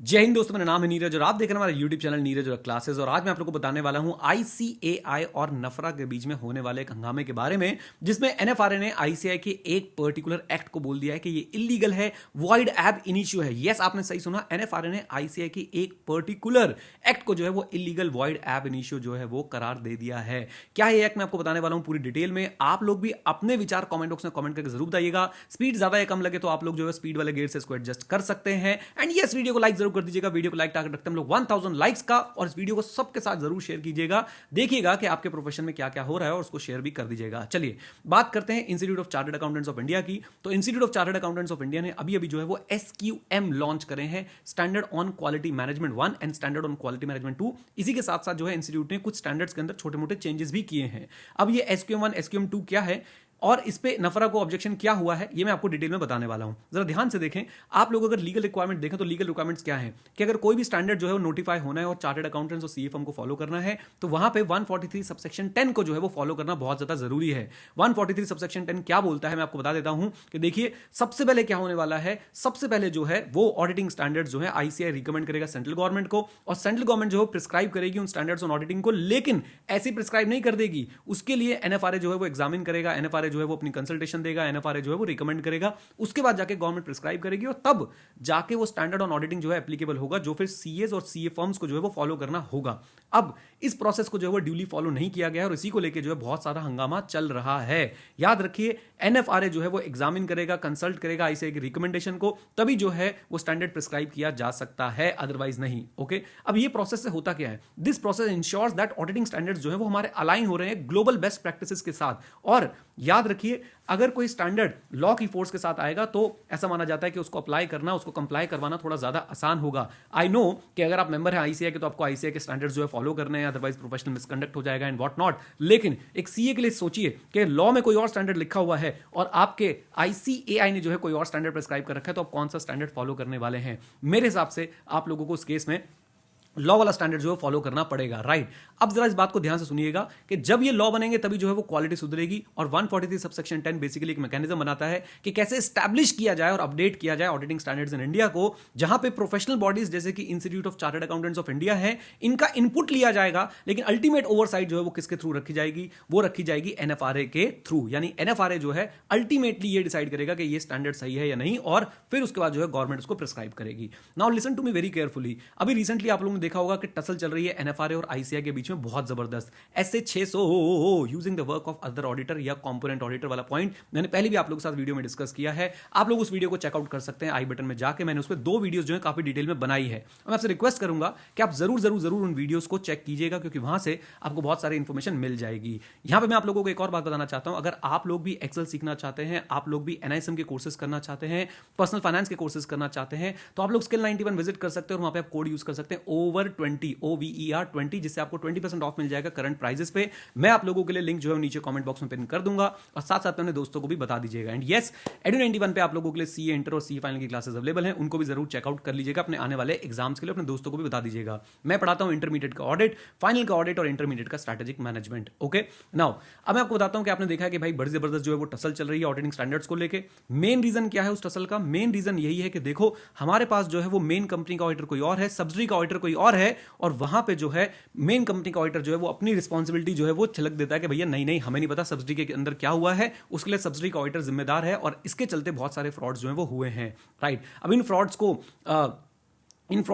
जय हिंद दोस्तों, मेरा नाम है नीरज और आप देख रहे हैं हमारा यूट्यूब चैनल नीरज और क्लासेस। और आज मैं आप लोगों को बताने वाला हूं आईसीएआई और नफरा के बीच में होने वाले एक हंगामे के बारे में, जिसमें एनएफआरए ने आईसीएआई के एक पर्टिकुलर एक्ट को बोल दिया है कि ये इलीगल है, वॉइड एब इनिशियो है। यस, आपने सही सुना, एनएफआरए ने आईसीएआई की एक पर्टिकुलर एक्ट को जो है वो इलीगल वॉइड एब इनिशियो जो है वो करार दे दिया है। क्या है एक्ट, मैं आपको बताने वाला हूं पूरी डिटेल में। आप लोग भी अपने विचार कमेंट बॉक्स में कमेंट करके जरूर बताइएगा। स्पीड ज्यादा या कम लगे तो आप लोग जो है स्पीड वाले गेयर से इसको एडजस्ट कर सकते हैं। एंड यस, वीडियो को लाइक जरूर कर दीजिएगा। वीडियो को लाइक टारगेट रखते हैं हम लोग 1000 लाइक्स का, और इस वीडियो को सबके साथ जरूर शेयर कीजिएगा। देखिएगा कि आपके प्रोफेशन में क्या क्या हो रहा है और उसको शेयर भी कर दीजिएगा। चलिए बात करते हैं institute of chartered accountants of India की। तो institute of chartered accountants of India ने अभी अभी जो है वो एसक्यूएम लॉन्च करे हैं, standard on quality management 1 and standard on quality management 2। इसी के साथ साथ जो है इंस्टीट्यूट ने कुछ स्टैंडर्ड्स के अंदर छोटे मोटे चेंजेस भी किए हैं। अब ये एसक्यूएम 1 एसक्यूएम 2 क्या है और इस पे नफरा को ऑब्जेक्शन क्या हुआ है, ये मैं आपको डिटेल में बताने वाला हूं। जरा ध्यान से देखें। आप लोग अगर लीगल रिक्वायरमेंट देखें तो लीगल रिक्वायरमेंट्स क्या है कि अगर कोई भी स्टैंडर्ड जो है वो नोटिफाई होना है और चार्टर्ड अकाउंटेंट्स और सीए फर्म को फॉलो करना है, तो वहां पे 143 सबसेक्शन 10 को जो है वो फॉलो करना बहुत ज्यादा जरूरी है। 143 सबसेक्शन 10 क्या बोलता है, मैं आपको बता देता हूं कि देखिए, सबसे पहले क्या होने वाला है। सबसे पहले जो है वो ऑडिटिंग स्टैंडर्ड्स जो है आईसीएआई रिकमेंड करेगा सेंट्रल गवर्नमेंट को, और सेंट्रल गवर्नमेंट जो है प्रिस्क्राइब करेगी उन स्टैंडर्ड्स ऑन ऑडिटिंग को। लेकिन ऐसी प्रिस्क्राइब नहीं कर देगी, उसके लिए एनएफआरए जो है वो एग्जामिन करेगा, एनएफआरए जो है वो अपनी कंसल्टेशन देगा, एनएफआरए जो है वो रिकमेंड करेगा, उसके बाद जाके गवर्नमेंट प्रिस्क्राइब करेगी और तब जाके वो स्टैंडर्ड ऑन ऑडिटिंग जो है एप्लीकेबल होगा, जो फिर सीएस और सीए फर्म्स को जो है वो फॉलो करना होगा। अब इस प्रोसेस को जो है वो ड्यूली फॉलो नहीं किया गया है और इसी को लेके जो है बहुत सारा हंगामा चल रहा है। याद रखिए, एनएफआरए जो है वो एग्जामिन करेगा, कंसल्ट करेगा आईसीएआई की रिकमेंडेशन को, तभी जो है वो स्टैंडर्ड प्रिस्क्राइब किया जा सकता है, अदरवाइज नहीं। ओके, अब ये प्रोसेस से होता क्या है, this process ensures that auditing standards जो है वो हमारे अलाइन हो रहे हैं ग्लोबल बेस्ट प्रैक्टिसेस के साथ। और याद रखिए, अगर कोई स्टैंडर्ड लॉ की फोर्स के साथ आएगा तो ऐसा माना जाता है कि उसको अप्लाई करना, उसको कंप्लाई करवाना थोड़ा ज्यादा आसान होगा। आई नो कि अगर आप मेंबर हैं आईसीएआई के तो आपको आईसीएआई के स्टैंडर्ड्स जो है फॉलो करने हैं, अदरवाइज प्रोफेशनल मिसकंडक्ट हो जाएगा एंड व्हाट नॉट। लेकिन एक सीए के लिए सोचिए कि लॉ में कोई और स्टैंडर्ड लिखा हुआ है और आपके आईसीएआई ने जो है कोई और स्टैंडर्ड प्रिस्क्राइब कर रखा है, तो आप कौन सा स्टैंडर्ड फॉलो करने वाले हैं। मेरे हिसाब से आप लोगों को उस केस में लॉ वाला स्टैंडर्ड जो है फॉलो करना पड़ेगा, राइट। अब जरा इस बात को ध्यान से सुनिएगा कि जब ये लॉ बनेंगे तभी जो है वो क्वालिटी सुधरेगी। और 143 सबसेक्शन 10 बेसिकली एक मैकेनिज्म बनाता है कि कैसे एस्टैब्लिश किया जाए और अपडेट किया जाए ऑडिटिंग स्टैंडर्ड्स इन इंडिया को, जहां पे प्रोफेशनल बॉडीज जैसे कि institute of chartered accountants of India है, इनका इनपुट लिया जाएगा, लेकिन अल्टीमेट ओवरसाइट जो है वो किसके थ्रू रखी जाएगी, वो रखी जाएगी एनएफआरए के थ्रू। यानी एनएफआरए जो है अल्टीमेटली ये डिसाइड करेगा कि ये स्टैंडर्ड सही है या नहीं, और फिर उसके बाद जो है गवर्नमेंट उसको प्रिस्क्राइब करेगी। Now listen to me very carefully. अभी रिसेंटली आप लोगों ने देखा होगा कि टसल चल रही है एनएफआरए और आईसीएआई के बीच में बहुत जबरदस्त। SA 600 using the work of other auditor या कंपोनेंट ऑडिटर वाला पॉइंट मैंने पहले भी आप लोगों के साथ वीडियो में डिस्कस किया है। आप लोग उस वीडियो को चेकआउट कर सकते हैं आई बटन में जाके। मैंने उस पर 2 वीडियोस जो है काफी डिटेल में बनाई है। मैं आपसे रिक्वेस्ट करूंगा कि आप जरूर जरूर जरूर उन वीडियोस को चेक कीजिएगा, क्योंकि वहां से आपको बहुत सारी इंफॉर्मेशन मिल जाएगी। यहां पे मैं आप लोगों को एक और बात बताना चाहता हूं, अगर आप लोग भी एक्सेल सीखना चाहते हैं, आप लोग भी एनआईएसएम के कोर्सेज करना चाहते हैं, पर्सनल फाइनेंस के कोर्सेज करना चाहते हैं, तो आप लोग स्किल 91 विजिट कर सकते हैं और वहां पे आप कोड यूज कर सकते हैं ओवर 20 OVER20, जिससे आपको 20% ऑफ मिल जाएगा करंट प्राइजेस पे। मैं आप लोगों के लिए लिंक जो है नीचे कमेंट बॉक्स में पिन कर दूंगा, और साथ साथ में अपने दोस्तों को भी बता दीजिएगा। एंड यस, एडू 91 पे आप लोगों के लिए सीए इंटर और सीए फाइनल की क्लासेस अवेलेबल हैं, उनको भी जरूर चेकआउट कर लीजिएगा अपने आने वाले एग्जाम्स के लिए। अपने दोस्तों को भी बता दीजिएगा। मैं पढ़ाता हूं इंटरमीडिएट का ऑडिट, फाइनल का ऑडिट और इंटरमीडिएट का स्ट्रैटेजिक मैनेजमेंट। ओके, नाउ अब मैं आपको बताता हूं कि आपने देखा है कि भाई बड़ी जबरदस्त जो है वो टसल चल रही है ऑडिटिंग स्टैंडर्ड्स को लेके। मेन रीजन क्या है उस टसल का? मेन रीजन यही है कि देखो, हमारे पास जो है वो मेन कंपनी का ऑडिटर कोई और है, सब्सिडी का ऑडिटर कोई और है, और वहां पे जो है मेन कंपनी का ऑडिटर जो है वो अपनी रिस्पॉन्सिबिलिटी जो है वो छिलक देता है कि भैया नहीं नहीं, हमें नहीं पता सब्सिडी के अंदर क्या हुआ है, उसके लिए सब्सिडी का ऑडिटर जिम्मेदार है, और इसके चलते बहुत सारे फ्रॉड्स जो है वो हुए हैं, राइट। अब इन फ्रॉड्स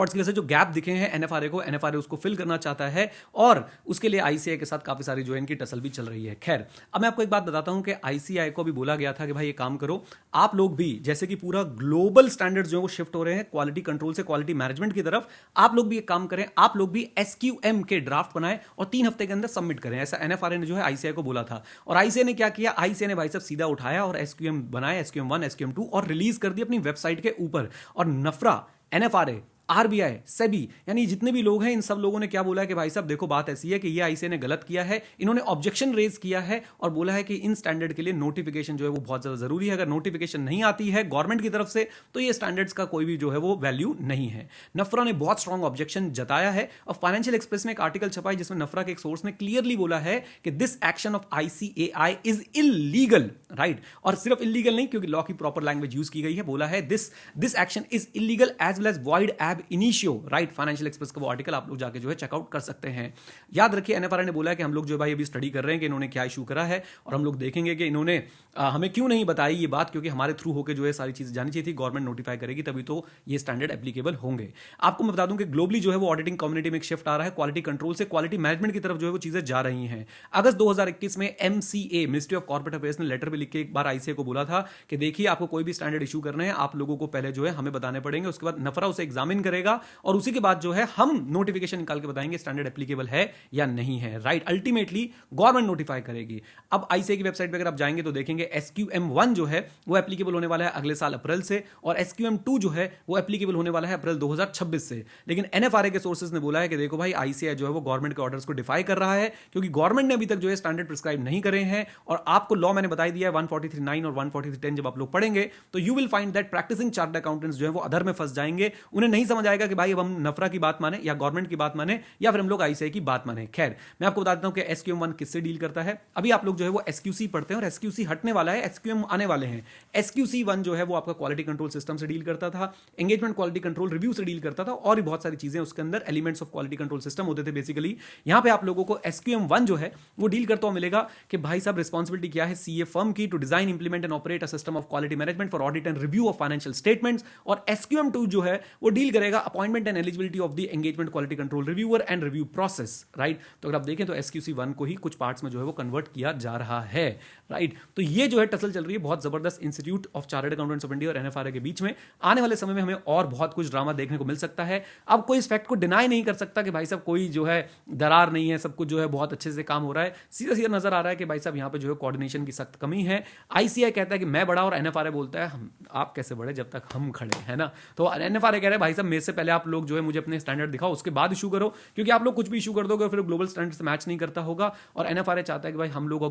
की वजह से जो गैप दिखे हैं एनएफआरए उसको फिल करना चाहता है, और उसके लिए आईसीआई के साथ काफी सारी जो है इनकी टसल भी चल रही है। खैर, अब मैं आपको एक बात बताता हूं कि आईसीआई को भी बोला गया था कि भाई ये काम करो, आप लोग भी, जैसे कि पूरा ग्लोबल स्टैंडर्ड्स जो है वो शिफ्ट हो रहे हैं क्वालिटी कंट्रोल से क्वालिटी मैनेजमेंट की तरफ, आप लोग भी एक काम करें, आप लोग भी एसक्यूएम के ड्राफ्ट बनाएं और 3 हफ्ते के अंदर सबमिट करें। ऐसा एनएफआरए ने जो है आईसीआई को बोला था, और आईसीआई ने क्या किया, आईसीआई ने भाई साहब सीधा उठाया और एसक्यूएम बनाया, एसक्यूएम 1 एसक्यूएम 2, और रिलीज कर दी अपनी वेबसाइट के ऊपर। और नफरा, एनएफआरए, आरबीआई, सेबी, यानी जितने भी लोग हैं, इन सब लोगों ने क्या बोला है कि भाई साहब देखो, बात ऐसी है कि ये आईसीआई ने गलत किया है। इन्होंने ऑब्जेक्शन रेज किया है और बोला है कि इन स्टैंडर्ड के लिए नोटिफिकेशन जो है वो बहुत ज्यादा जरूरी है। अगर नोटिफिकेशन नहीं आती है गवर्नमेंट की तरफ से तो ये स्टैंडर्ड्स का कोई भी जो है वो वैल्यू नहीं है। नफरा ने बहुत स्ट्रॉन्ग ऑब्जेक्शन जताया है, और फाइनेंशियल एक्सप्रेस में एक आर्टिकल छपा है जिसमें नफरा के एक सोर्स ने क्लियरली बोला है कि this action of ICAI is illegal, right. और सिर्फ इलीगल नहीं, क्योंकि लॉ की प्रॉपर लैंग्वेज यूज की गई है, बोला है this action is illegal as well as void ab initio, right, Financial Express का वो आर्टिकल आप लोग जाके जो है चेकआउट कर सकते हैं। याद रखिए एनएफआरए ने बोला है कि हम लोग जो भाई अभी स्टडी कर रहे हैं कि इन्होंने क्या इशू करा है, और हम लोग देखेंगे कि इन्होंने हमें क्यों नहीं बताई ये बात, क्योंकि हमारे थ्रू होकर जो है सारी चीजें जानी चाहिए थी, गवर्नमेंट नोटिफाई करेगी तभी तो ये स्टैंडर्ड एप्लीकेबल होंगे। आपको मैं बता दूं कि ग्लोबली जो है वो ऑडिटिंग कम्युनिटी में एक शिफ्ट आ रहा है, क्वालिटी कंट्रोल से क्वालिटी मैनेजमेंट की तरफ जो है वो चीजें जा रही हैं। अगस्त 2021 में MCA, ministry of corporate affairs ने लेटर भी लिख के एक बार आईसीए को बोला था कि देखिए आपको कोई भी स्टैंडर्ड इशू करना है, आप लोगों को पहले जो है हमें बताने पड़ेंगे, उसके बाद नफरा उसे एग्जामिन करेगा और उसी के बाद जो है हम नोटिफिकेशन निकाल के बताएंगे स्टैंडर्ड एप्लीकेबल है या नहीं है, राइट। अल्टीमेटली गवर्नमेंट नोटिफाई करेगी। अब आईसीए की वेबसाइट पर अगर आप जाएंगे तो देखेंगे SQM1 जो है वो एप्लीकेबल होने वाला है अगले साल अप्रैल से, और SQM2 जो है वो एप्लीकेबल होने वाला है अप्रैल 2026 से। लेकिन एनएफआरए के सोर्सेज ने बोला है कि देखो भाई आईसीए जो है वो गवर्नमेंट के ऑर्डर्स को डिफाई कर रहा है, क्योंकि गवर्नमेंट ने अभी तक जो है स्टैंडर्ड प्रिस्क्राइब नहीं करे हैं। और आपको लॉ मैंने बता दिया है 143(9) और 143(10) जब आप लोग पढ़ेंगे तो you will find that practising chartered accountants जो है वो अदर में फंस जाएंगे। उन्हें नहीं समझ आएगा कि भाई अब हम नफरा की बात माने या गवर्नमेंट की बात माने या फिर हम लोग आईसीए की बात माने। खैर मैं आपको बता देता हूं कि SQM1 किससे डील करता है। अभी आप लोग जो है वो SQC पढ़ते हैं और SQC हटने वाला है, SQM आने वाले हैं। SQC1 जो है वो आपका क्वालिटी कंट्रोल सिस्टम से डील करता था, एंगेजमेंट क्वालिटी कंट्रोल रिव्यू से डील करता था, और भी बहुत सारी चीजें उसके अंदर elements of quality control system होते थे बेसिकली। यहां पे आप लोगों को SQM1 जो है वो डील करता हुआ मिलेगा कि भाई साहब रिस्पांसिबिलिटी क्या है सीए फर्म की, to design implement and operate a system of quality management for audit and review of financial statements. और SQM2 जो है वो डील करेगा appointment and eligibility of the engagement quality control reviewer and review process, right. तो अगर आप देखें तो SQC1 को ही कुछ पार्ट्स में जो है वो कन्वर्ट किया जा रहा है, राइट। तो ये जो है टसल चल रही है बहुत जबरदस्त institute of chartered accountants of India और एनएफआरए के बीच में। आने वाले समय में हमें और बहुत कुछ ड्रामा देखने को मिल सकता है। अब कोई इस फैक्ट को डिनाई नहीं कर सकता कि भाई साहब कोई जो है दरार नहीं है, सब कुछ जो है बहुत अच्छे से काम हो रहा है। सीधा सीधा नजर आ रहा है कि भाई साहब यहाँ पे जो है कोऑर्डिनेशन की सख्त कमी है। आईसीआई कहता है कि मैं बड़ा और एनएफआरए बोलता है आप कैसे बड़े जब तक हम खड़े, है ना। तो एनएफआरए कह रहे हैं भाई साहब मेरे से पहले आप लोग जो है मुझे अपने स्टैंडर्ड दिखाओ, उसके बाद इशू करो, क्योंकि आप लोग कुछ भी इशू कर दोगे फिर ग्लोबल स्टैंडर्ड से मैच नहीं करता होगा। और एनएफआरए चाहता है कि भाई हम लोगों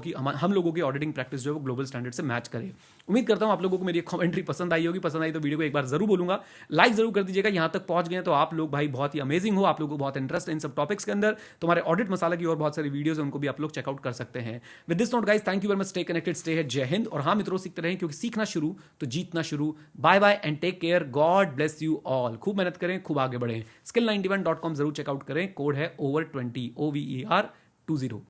की ऑडिटिंग प्रैक्टिस जो है वो ग्लोबल स्टैंडर्ड से मैच करे। उम्मीद करता हूं आप लोगों को मेरी कमेंट्री पसंद आई होगी। पसंद आई तो वीडियो को एक बार जरूर बोलूंगा लाइक जरूर कर दीजिएगा। यहां तक पहुंच गए तो आप लोग भाई बहुत ही अमेजिंग हो, आप लोगों को बहुत इंटरेस्ट है इन सब टॉपिक्स के अंदर। तुम्हारे ऑडिट मसाला की और बहुत सारी वीडियोस हैं उनको भी आप लोग चेकआउट कर सकते हैं। With this note guys, thank you very much, stay connected, stay है, जय हिंद। और हाँ मित्रों, सीखते रहें क्योंकि सीखना शुरू तो जीतना शुरू। Bye bye and take care, God bless you all. खूब मेहनत करें, खूब आगे बढ़ें। skill91.com जरूर चेकआउट करें, कोड है over20 OVER20।